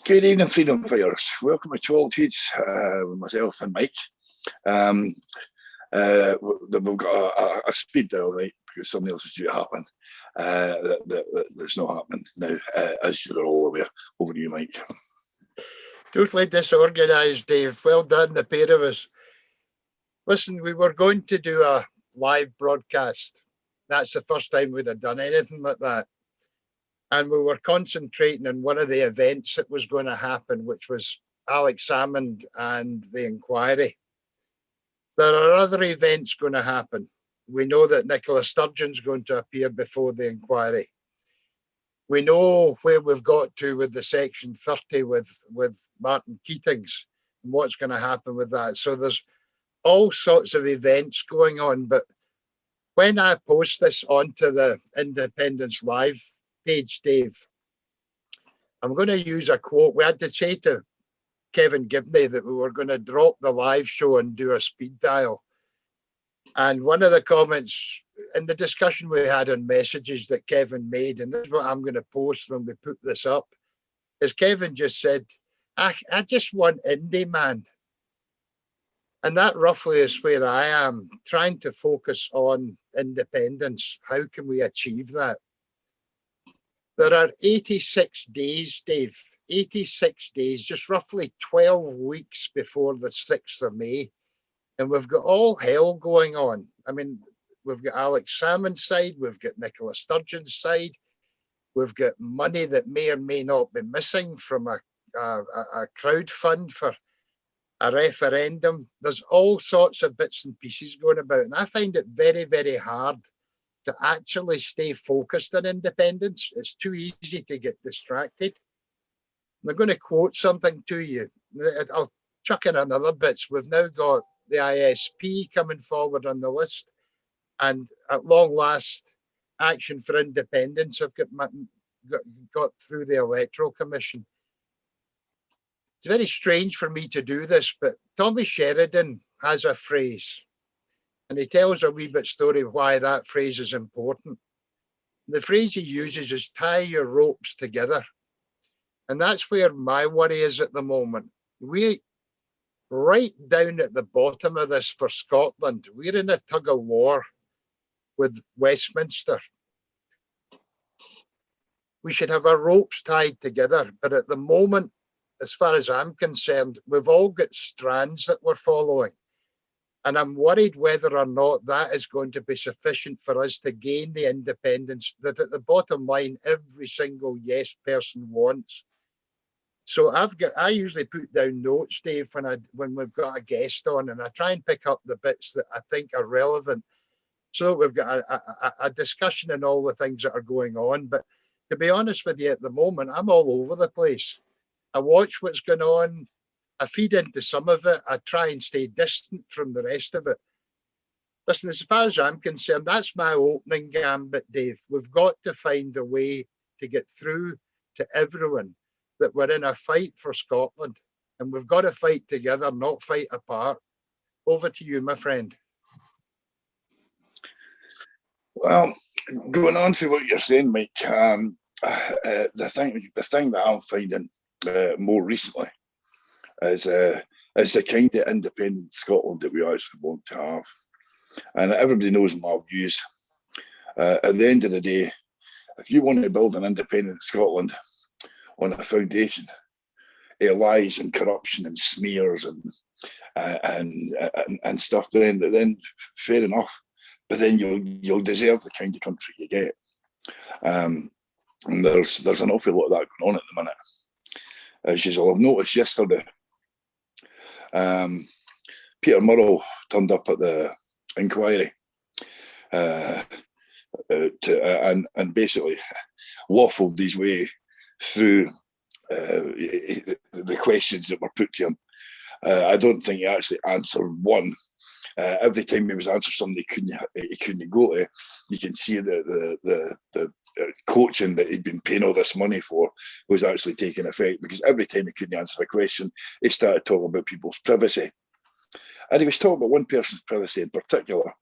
Good evening, freedom fighters. Welcome to Auld Heids with myself and Mike. We've got a speed dial, right, because something else is due to happen. That's not happening now, as you're all aware. Over to you, Mike. Totally disorganised, Dave. Well done, the pair of us. Listen, we were going to do a live broadcast. That's the first time we'd have done anything like that. And we were concentrating on one of the events that was going to happen, which was Alex Salmond and the inquiry. There are other events going to happen. We know that Nicola Sturgeon's going to appear before the inquiry. We know where we've got to with the Section 30 with Martin Keatings and what's going to happen with that. So there's all sorts of events going on. But when I post this onto the Independence Live page, Dave, I'm going to use a quote. We had to say to Kevin Gibney that we were going to drop the live show and do a speed dial. And one of the comments in the discussion we had on messages that Kevin made, and this is what I'm going to post when we put this up, is Kevin just said, I just want indie, man. And that roughly is where I am, trying to focus on independence. How can we achieve that? There are 86 days, Dave, 86 days, just roughly 12 weeks before the 6th of May. And we've got all hell going on. I mean, we've got Alex Salmond's side, we've got Nicola Sturgeon's side, we've got money that may or may not be missing from a crowd fund for a referendum. There's all sorts of bits and pieces going about. And I find it very, very hard to actually stay focused on independence. It's too easy to get distracted. I'm going to quote something to you. I'll chuck in another bits. We've now got the ISP coming forward on the list, and at long last, Action for Independence have got through the Electoral Commission. It's very strange for me to do this, but Tommy Sheridan has a phrase, and he tells a wee bit story of why that phrase is important. The phrase he uses is tie your ropes together. And that's where my worry is at the moment. We, right down at the bottom of this for Scotland, we're in a tug of war with Westminster. We should have our ropes tied together. But at the moment, as far as I'm concerned, we've all got strands that we're following. And I'm worried whether or not that is going to be sufficient for us to gain the independence that at the bottom line, every single yes person wants. So I usually put down notes, Dave, when we've got a guest on, and I try and pick up the bits that I think are relevant. So we've got a discussion on all the things that are going on. But to be honest with you, at the moment, I'm all over the place. I watch what's going on. I feed into some of it. I try and stay distant from the rest of it. Listen, as far as I'm concerned, that's my opening gambit, Dave. We've got to find a way to get through to everyone that we're in a fight for Scotland. And we've got to fight together, not fight apart. Over to you, my friend. Well, going on to what you're saying, Mike, the thing that I'm finding more recently is the kind of independent Scotland that we actually want to have. And everybody knows my views. At the end of the day, if you want to build an independent Scotland on a foundation of lies and corruption and smears and stuff, then fair enough. But then you'll deserve the kind of country you get. And there's an awful lot of that going on at the minute. As you'll have noticed yesterday, Peter Murrow turned up at the inquiry and basically waffled his way through the questions that were put to him. I don't think he actually answered one. Every time he was answering something he couldn't go to, you can see the coaching that he'd been paying all this money for was actually taking effect, because every time he couldn't answer a question, he started talking about people's privacy. And he was talking about one person's privacy in particular.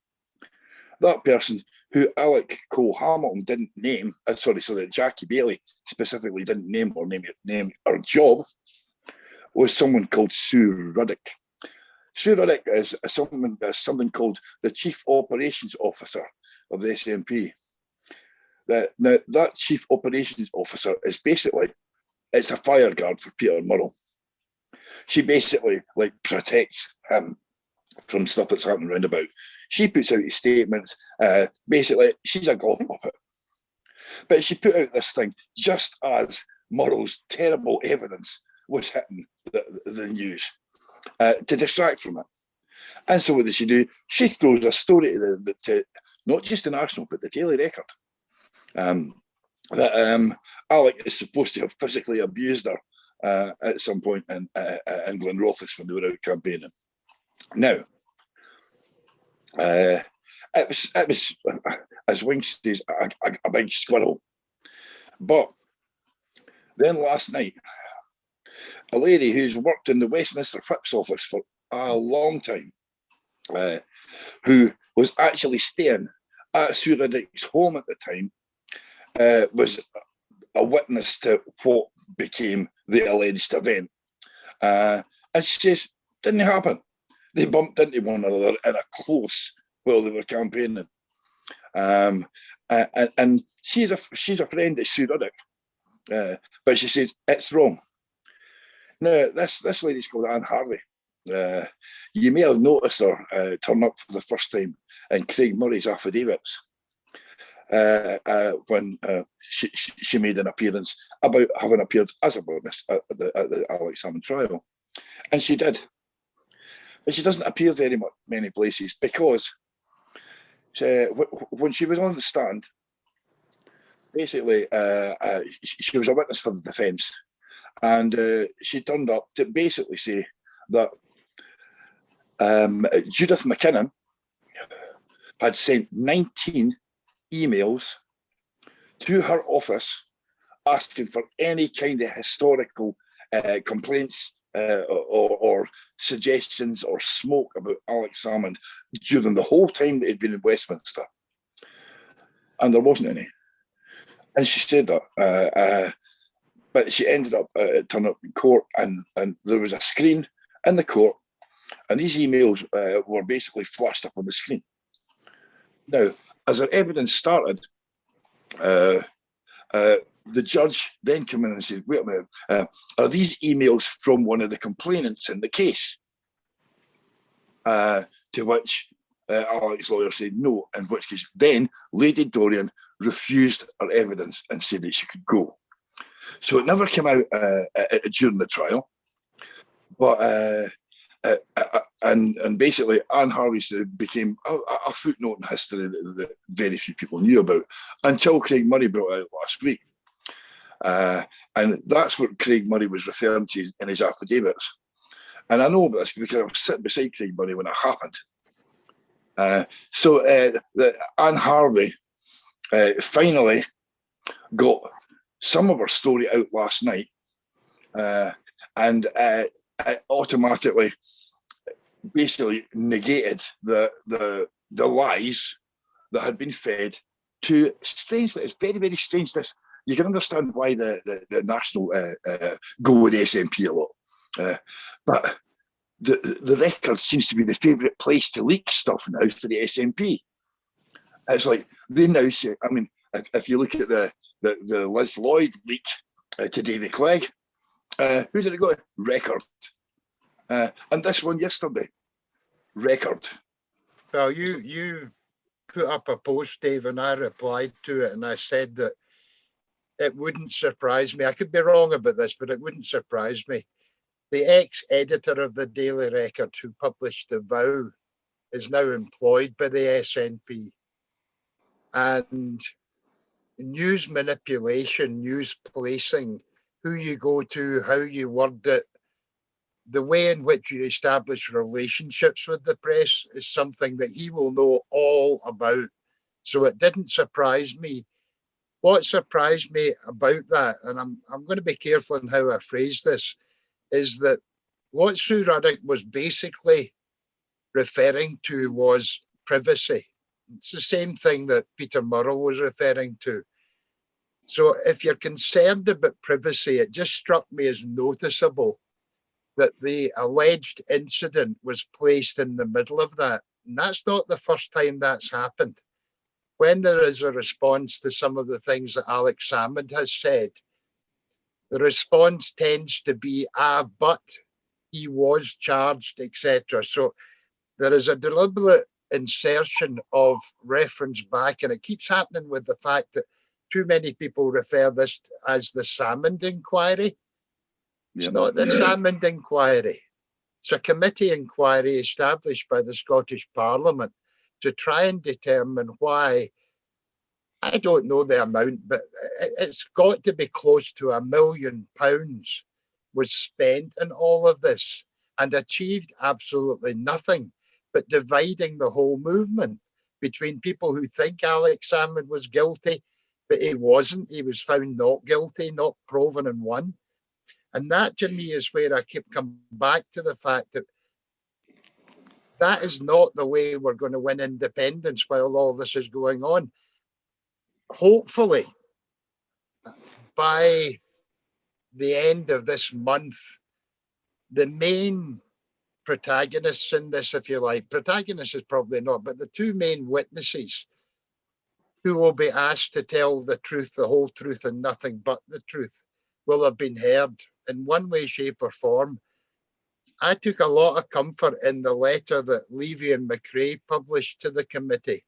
That person who Alec Cole Hamilton didn't name, so that Jackie Bailey specifically didn't name her job, was someone called Sue Ruddock. Sue Ruddock is something called the Chief Operations Officer of the SNP. Now, that Chief Operations Officer is basically, it's a fire guard for Peter Murrell. She basically protects him from stuff that's happening around about. She puts out his statements. Basically, she's a golf puppet. But she put out this thing just as Murrell's terrible evidence was hitting the news to distract from it. And so what does she do? She throws a story to not just the National, but the Daily Record. That Alec is supposed to have physically abused her at some point in Glenrothes when they were out campaigning. Now, it was, as Wing says, a big squirrel. But then last night, a lady who's worked in the Westminster Whip's office for a long time, who was actually staying at Sue Ruddock's home at the time, was a witness to what became the alleged event. And she says, didn't happen. They bumped into one another in a close while they were campaigning. And she's a friend of Sue Ruddock, but she says, it's wrong. Now, this lady's called Anne Harvey. You may have noticed her turn up for the first time in Craig Murray's affidavits when she made an appearance about having appeared as a witness at the Alex Salmond trial. And she did. But she doesn't appear very many places because when she was on the stand, basically, she was a witness for the defence. And she turned up to basically say that Judith McKinnon had sent 19 emails to her office asking for any kind of historical complaints or suggestions or smoke about Alex Salmond during the whole time that he'd been in Westminster. And there wasn't any. And she said that. But she ended up turning up in court, and there was a screen in the court, and these emails were basically flashed up on the screen. Now, as her evidence started, the judge then came in and said, wait a minute, are these emails from one of the complainants in the case? To which Alex's lawyer said no, in which case then Lady Dorian refused her evidence and said that she could go. So it never came out during the trial, but and basically Anne Harvey became a footnote in history that very few people knew about until Craig Murray brought out last week, and that's what Craig Murray was referring to in his affidavits. And I know about this because I was sitting beside Craig Murray when it happened. So Anne Harvey finally got some of her story out last night, and automatically basically negated the lies that had been fed to, strangely, it's very, very strange, this, you can understand why the National go with the SNP a lot, but the Record seems to be the favourite place to leak stuff now for the SNP. It's like, they now say, I mean, if you look at the Liz Lloyd leak to David Clegg, who did it go to? Record. And this one yesterday, Record. Well, you put up a post, Dave, and I replied to it, and I said that it wouldn't surprise me. I could be wrong about this, but it wouldn't surprise me. The ex-editor of the Daily Record who published The Vow is now employed by the SNP. And news manipulation, news policing, who you go to, how you word it, the way in which you establish relationships with the press is something that he will know all about. So it didn't surprise me. What surprised me about that, and I'm going to be careful in how I phrase this, is that what Sue Ruddock was basically referring to was privacy. It's the same thing that Peter Murrell was referring to. So if you're concerned about privacy, it just struck me as noticeable that the alleged incident was placed in the middle of that. And that's not the first time that's happened. When there is a response to some of the things that Alex Salmond has said, the response tends to be, but he was charged, etc. So there is a deliberate insertion of reference back, and it keeps happening with the fact that too many people refer this as the Salmond inquiry. It's not the Salmond inquiry. It's a committee inquiry established by the Scottish Parliament to try and determine why, I don't know the amount, but it's got to be close to £1 million was spent in all of this and achieved absolutely nothing but dividing the whole movement between people who think Alex Salmond was guilty, but he wasn't. He was found not guilty, not proven and won. And that to me is where I keep coming back to the fact that that is not the way we're going to win independence while all this is going on. Hopefully, by the end of this month, the main protagonists in this, if you like, protagonists is probably not, but the two main witnesses who will be asked to tell the truth, the whole truth, and nothing but the truth, will have been heard in one way, shape, or form. I took a lot of comfort in the letter that Levy and McRae published to the committee,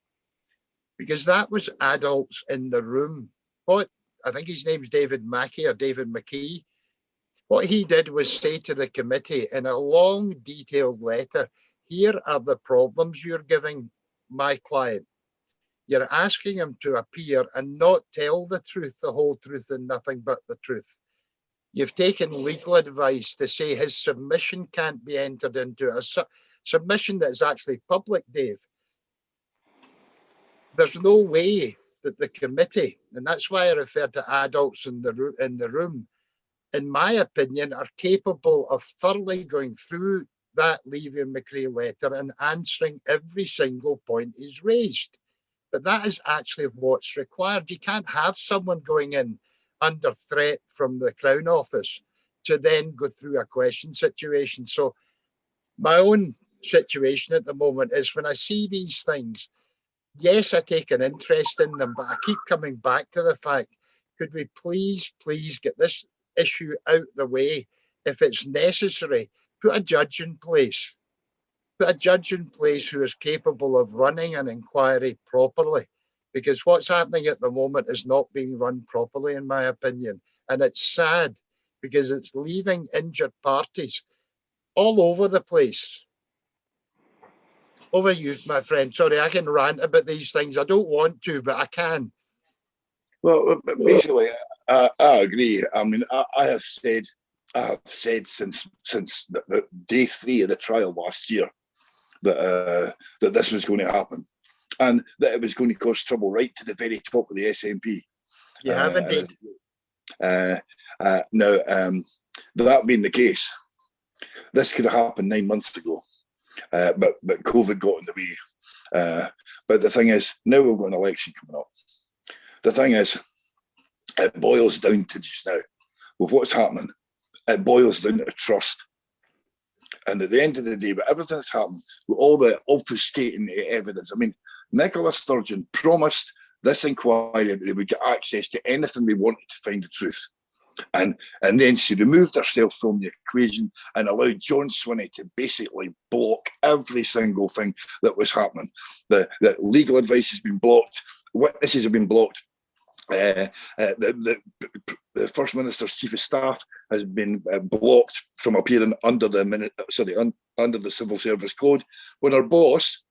because that was adults in the room. What I think his name's David Mackey or David McKee. What he did was say to the committee in a long, detailed letter, here are the problems you're giving my client. You're asking him to appear and not tell the truth, the whole truth, and nothing but the truth. You've taken legal advice to say his submission can't be entered into, a submission that is actually public, Dave. There's no way that the committee, and that's why I refer to adults in the room, in my opinion, are capable of thoroughly going through that Levy and McRae letter and answering every single point he's raised. But that is actually what's required. You can't have someone going in under threat from the Crown Office to then go through a question situation. So my own situation at the moment is when I see these things, yes, I take an interest in them, but I keep coming back to the fact, could we please get this issue out the way? If it's necessary, put a judge in place. Put a judge in place who is capable of running an inquiry properly, because what's happening at the moment is not being run properly, in my opinion. And it's sad because it's leaving injured parties all over the place. Over you, my friend. Sorry, I can rant about these things. I don't want to, but I can. Well, basically, I agree. I mean, I have said since the day 3 of the trial last year that this was going to happen, and that it was going to cause trouble right to the very top of the SNP. You have indeed. Now, that being the case, this could have happened 9 months ago, but COVID got in the way. But the thing is, now we've got an election coming up. The thing is, it boils down to just now, with what's happening, it boils down to trust. And at the end of the day, with everything that's happened, with all the obfuscating evidence, I mean, Nicola Sturgeon promised this inquiry that they would get access to anything they wanted to find the truth. And then she removed herself from the equation and allowed John Swinney to basically block every single thing that was happening. The legal advice has been blocked, witnesses have been blocked. The First Minister's Chief of Staff has been blocked from appearing under the under the Civil Service Code, when her boss,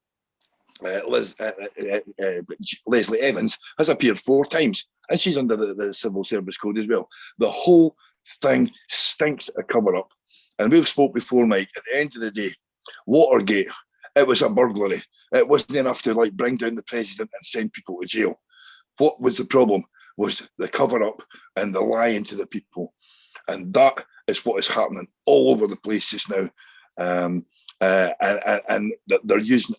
Leslie Evans, has appeared 4 times, and she's under the Civil Service Code as well. The whole thing stinks a cover-up. And we've spoke before, Mike, at the end of the day, Watergate, it was a burglary. It wasn't enough to bring down the president and send people to jail. What was the problem? Was the cover-up and the lying to the people. And that is what is happening all over the place just now. And they're using,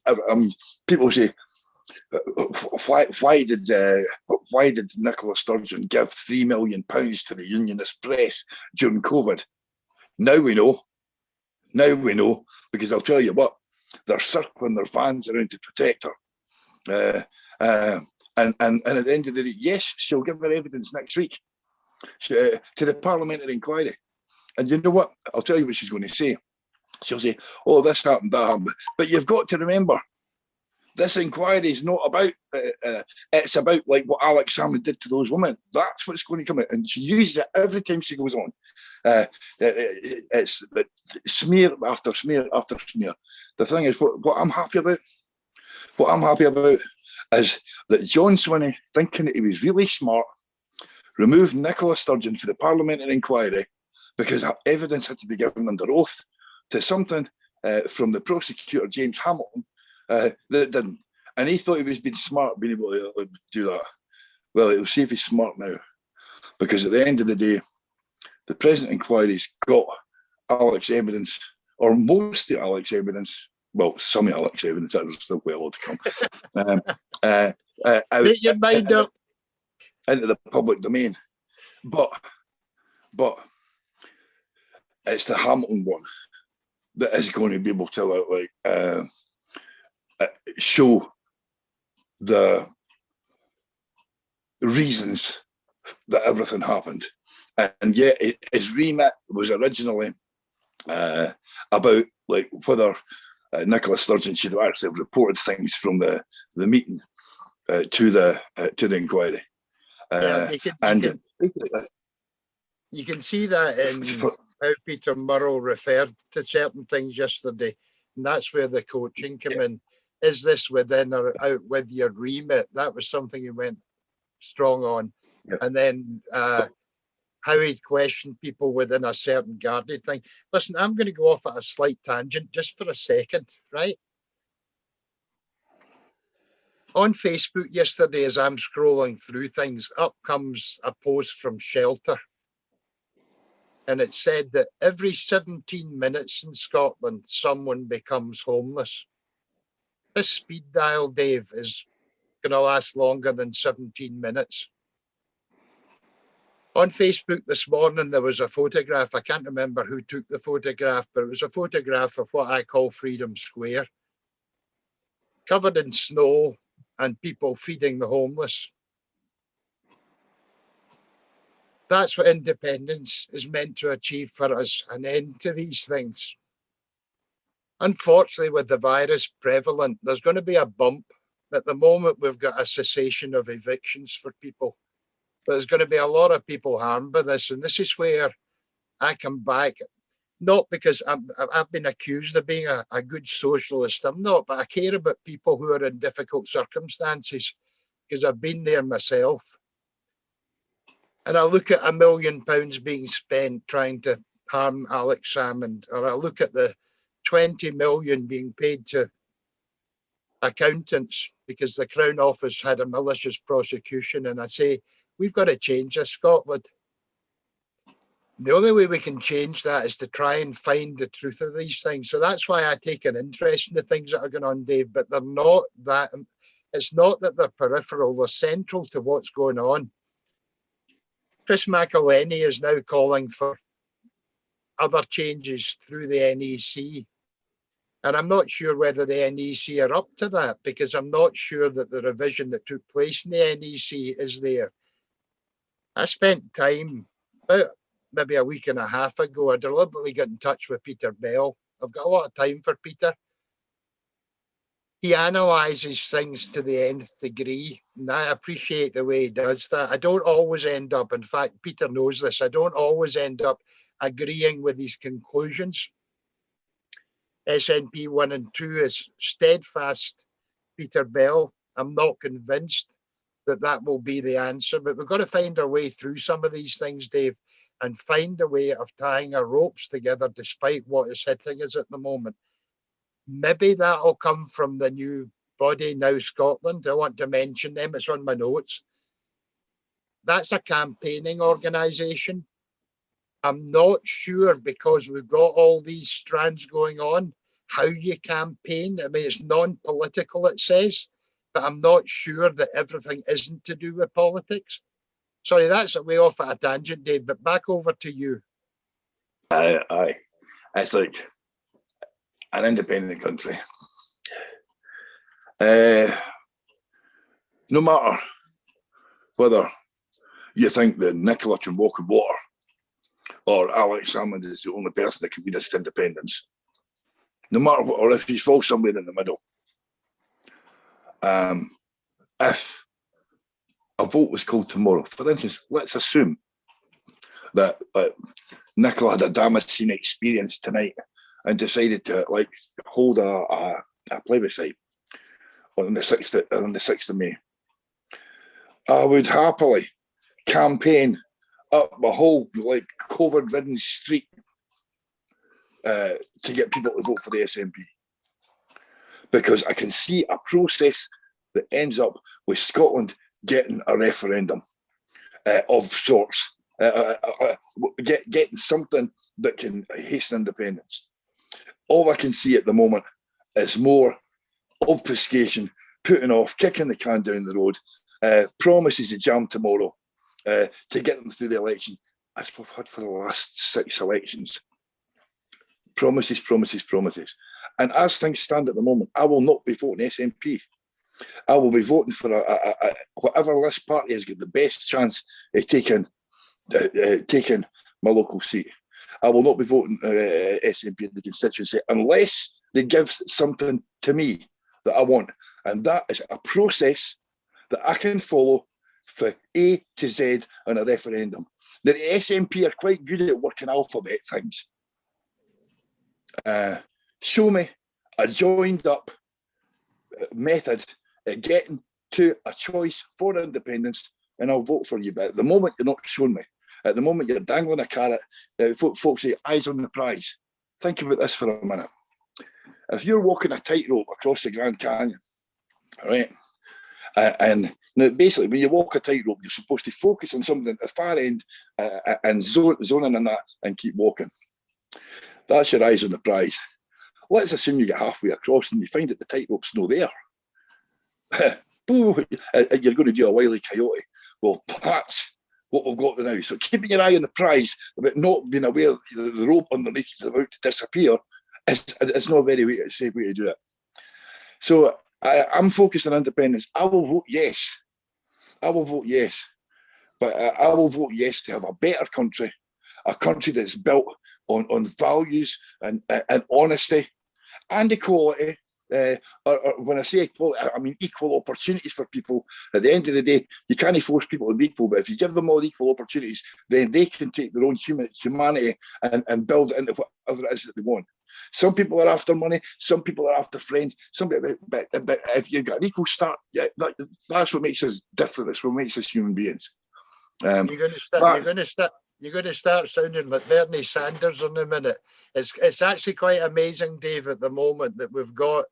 people say, why did Nicola Sturgeon give £3 million to the unionist press during COVID? Now we know. Now we know, because I'll tell you what, they're circling their fans around to protect her. And at the end of the day, yes, she'll give her evidence next week to the parliamentary inquiry. And you know what? I'll tell you what she's going to say. She'll say, oh, this happened, that happened. But you've got to remember, this inquiry is not about, it's about like what Alex Salmond did to those women. That's what's going to come out. And she uses it every time she goes on. It's smear after smear after smear. The thing is, what I'm happy about is that John Swinney, thinking that he was really smart, removed Nicola Sturgeon for the parliamentary inquiry because evidence had to be given under oath to something from the prosecutor, James Hamilton, that didn't. And he thought he was being smart, being able to do that. Well, he'll see if he's smart now. Because at the end of the day, the present inquiry's got Alex evidence, or most of Alex evidence, well, some of Alex evidence, there's still quite a lot to come, Make your mind up. Into the public domain. But it's the Hamilton one that is going to be able to show the reasons that everything happened. And yet his remit was originally about like whether Nicola Sturgeon should have actually reported things from the meeting to the inquiry. You can see that in how Peter Murrow referred to certain things yesterday, and that's where the coaching came in. Is this within or out with your remit? That was something he went strong on. And then how he questioned people within a certain guarded thing. Listen, I'm going to go off at a slight tangent just for a second, right? On Facebook yesterday, as I'm scrolling through things, up comes a post from Shelter. And it said that every 17 minutes in Scotland, someone becomes homeless. This speed dial, Dave, is going to last longer than 17 minutes. On Facebook this morning, there was a photograph. I can't remember who took the photograph, but it was a photograph of what I call Freedom Square, covered in snow and people feeding the homeless. That's what independence is meant to achieve for us, an end to these things. Unfortunately, with the virus prevalent, there's going to be a bump. At the moment, we've got a cessation of evictions for people. But there's going to be a lot of people harmed by this. And this is where I come back, not because I've been accused of being a good socialist. I'm not, but I care about people who are in difficult circumstances because I've been there myself. And I look at £1 million being spent trying to harm Alex Salmond, or I look at the 20 million being paid to accountants because the Crown Office had a malicious prosecution. And I say, we've got to change this, Scotland. The only way we can change that is to try and find the truth of these things. So that's why I take an interest in the things that are going on, Dave, but they're not that, it's not that they're peripheral, they're central to what's going on. Chris McElhenney is now calling for other changes through the NEC. And I'm not sure whether the NEC are up to that, because I'm not sure that the revision that took place in the NEC is there. I spent time, about maybe a week and a half ago, I deliberately got in touch with Peter Bell. I've got a lot of time for Peter. He analyses things to the nth degree, and I appreciate the way he does that. I don't always end up, in fact, Peter knows this, I don't always end up agreeing with his conclusions. SNP 1 and 2 is steadfast, Peter Bell. I'm not convinced that that will be the answer, but we've got to find our way through some of these things, Dave, and find a way of tying our ropes together despite what is hitting us at the moment. Maybe that'll come from the new body, Now Scotland. I want to mention them, it's on my notes. That's a campaigning organisation. I'm not sure, because we've got all these strands going on, how you campaign. I mean, it's non-political, it says. but I'm not sure that everything isn't to do with politics. Sorry, that's way off at a tangent, Dave, but back over to you. Aye. It's like an independent country. No matter whether you think that Nicola can walk in water or Alex Salmond is the only person that can lead us to independence, no matter what, or if he falls somewhere in the middle, if a vote was called tomorrow, for instance, let's assume that Nicola had a Damascene experience tonight and decided to hold a plebiscite on the 6th of May. I would happily campaign up a whole COVID-ridden street to get people to vote for the SNP, because I can see a process that ends up with Scotland getting a referendum of sorts, getting something that can hasten independence. All I can see at the moment is more obfuscation, putting off, kicking the can down the road, promises of jam tomorrow to get them through the election, as we've had for the last 6 elections. Promises, promises, promises. And as things stand at the moment, I will not be voting SNP. I will be voting for whatever list party has got the best chance of taking my local seat. I will not be voting SNP in the constituency unless they give something to me that I want. And that is a process that I can follow for A to Z on a referendum. The SNP are quite good at working alphabet things. Show me a joined up method of getting to a choice for independence and I'll vote for you. But at the moment, you're not showing me. At the moment, you're dangling a carrot. Folks say, eyes on the prize. Think about this for a minute. If you're walking a tightrope across the Grand Canyon, right, and now basically when you walk a tightrope, you're supposed to focus on something at the far end and zone in on that and keep walking. That's your eyes on the prize. Let's assume you get halfway across and you find that the tightrope's no there. You're going to do a wily coyote. Well, that's what we've got now. So keeping your eye on the prize about not being aware that the rope underneath is about to disappear is not a very safe way to do it. So I'm focused on independence. I will vote yes. I will vote yes. But I will vote yes to have a better country, a country that's built on values and honesty and equality. Or when I say equality, I mean equal opportunities for people. At the end of the day, you can't force people to be equal, but if you give them all equal opportunities, then they can take their own humanity and build it into whatever it is that they want. Some people are after money, some people are after friends. But if you've got an equal start, yeah, that's what makes us different. That's what makes us human beings. You're going to start sounding like Bernie Sanders in a minute. It's actually quite amazing, Dave, at the moment that we've got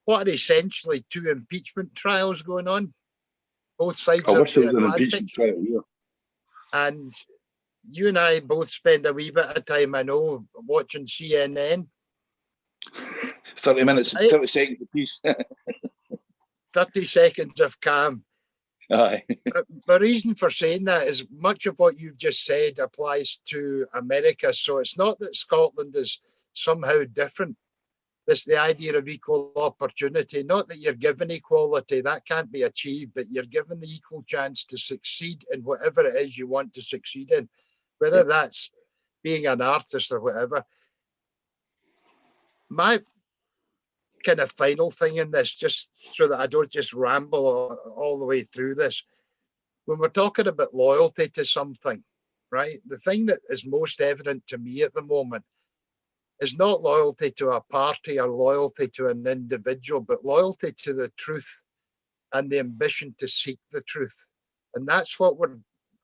what are essentially 2 impeachment trials going on, both sides of the Atlantic. Trial, yeah. And you and I both spend a wee bit of time, I know, watching CNN. 30 minutes, right? 30 seconds apiece. 30 seconds of calm. Aye. The reason for saying that is much of what you've just said applies to America. So it's not that Scotland is somehow different. It's the idea of equal opportunity, not that you're given equality, that can't be achieved, but you're given the equal chance to succeed in whatever it is you want to succeed in, whether that's being an artist or whatever. My kind of final thing in this, just so that I don't just ramble all the way through this, when we're talking about loyalty to something, right, the thing that is most evident to me at the moment is not loyalty to a party or loyalty to an individual, but loyalty to the truth and the ambition to seek the truth. And that's what we're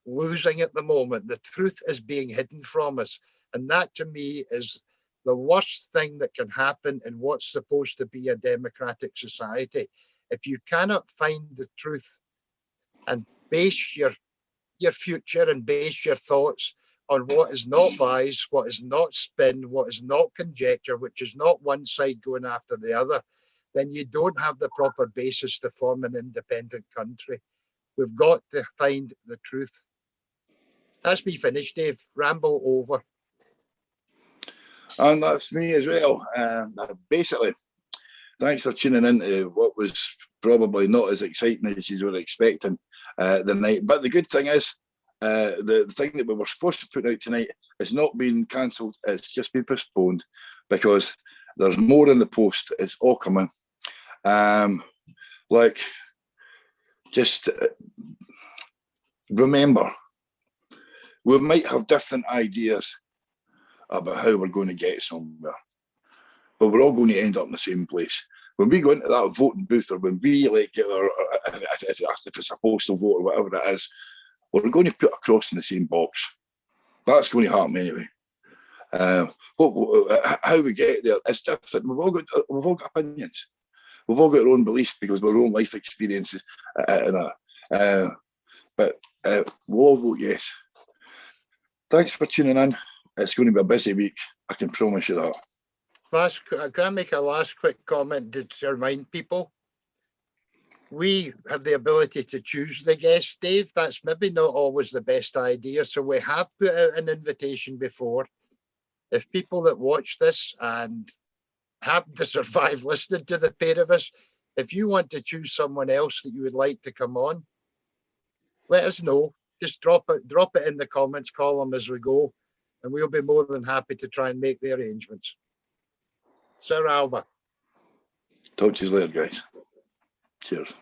losing at the moment. The truth is being hidden from us. And that to me is the worst thing that can happen in what's supposed to be a democratic society. If you cannot find the truth and base your future and base your thoughts on what is not lies, what is not spin, what is not conjecture, which is not one side going after the other, then you don't have the proper basis to form an independent country. We've got to find the truth. That's me finished, Dave. Ramble over. And that's me as well. Basically, thanks for tuning in to what was probably not as exciting as you were expecting the night. But the good thing is, the thing that we were supposed to put out tonight has not been cancelled. It's just been postponed because there's more in the post. It's all coming. Just remember, we might have different ideas about how we're going to get somewhere, but we're all going to end up in the same place. When we go into that voting booth, or when we get our, if it's a postal vote or whatever it is, we're going to put a cross in the same box. That's going to happen anyway. How we get there is different. We've all got opinions. We've all got our own beliefs because of our own life experiences and that. But we'll all vote yes. Thanks for tuning in. It's going to be a busy week. I can promise you that. Can I make a last quick comment to remind people? We have the ability to choose the guests, Dave. That's maybe not always the best idea. So we have put out an invitation before. If people that watch this and happen to survive listening to the pair of us, if you want to choose someone else that you would like to come on, let us know. Just drop it in the comments column as we go, and we'll be more than happy to try and make the arrangements. Sir Alba. Talk to you later, guys. Cheers.